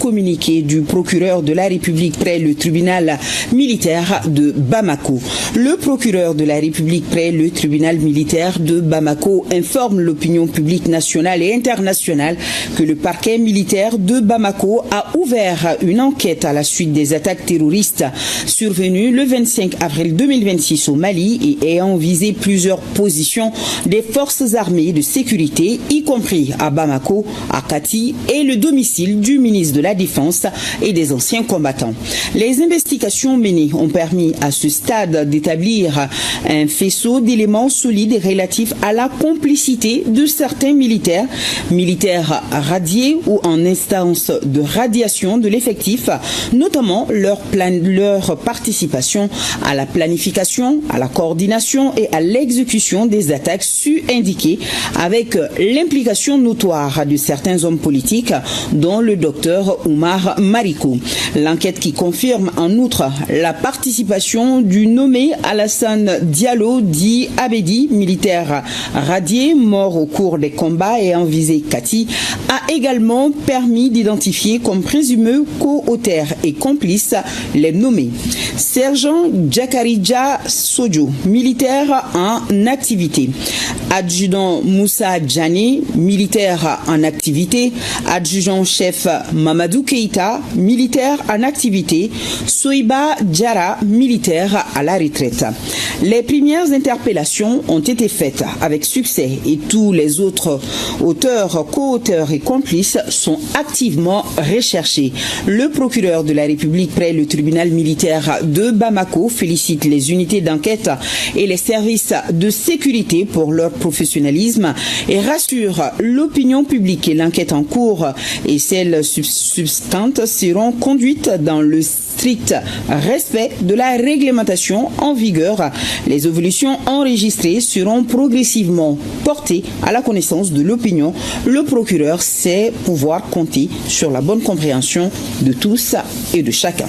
communiqué du procureur de la République près le tribunal militaire de Bamako. Le procureur de la République près le tribunal militaire de Bamako informe l'opinion publique nationale et internationale que le parquet militaire de Bamako a ouvert une enquête à la suite des attaques terroristes survenues le 25 avril 2026 au Mali et ayant visé plusieurs positions des forces armées de sécurité, y compris à Bamako, à Kati et le domicile du ministre de la Défense et des anciens combattants. Les investigations menées ont permis à ce stade d'établir un faisceau d'éléments solides relatifs à la complicité de certains militaires radiés ou en instance de radiation de l'effectif, notamment leur participation à la planification, à la coordination et à l'exécution des attaques su-indiquées avec l'implication notoire de certains hommes politiques, dont le docteur Oumar Mariko. L'enquête qui confirme en outre la participation du nommé Alassane Diallo dit Abedi, militaire radié, mort au cours des combats et en visé Kati, a également permis d'identifier comme présumés co-auteurs et complices les nommés Sergent Djakarija Sojo, militaire en activité, adjudant Moussa Djani, militaire en activité, adjudant-chef Mamadou Keïta, militaire en activité, Soiba Djara, militaire à la retraite. Les premières interpellations ont été faites avec succès et tous les autres auteurs, co-auteurs et complices sont activement recherchés. Le procureur de la République près le tribunal militaire de Bamako félicite les unités d'enquête et les services de sécurité pour leur professionnalisme et rassure l'opinion publique et l'enquête en cours et celles subséquentes seront conduites dans le strict respect de la réglementation en vigueur. Les évolutions enregistrées seront progressivement portées à la connaissance de l'opinion. Le procureur sait pouvoir compter sur la bonne compréhension de tous et de chacun.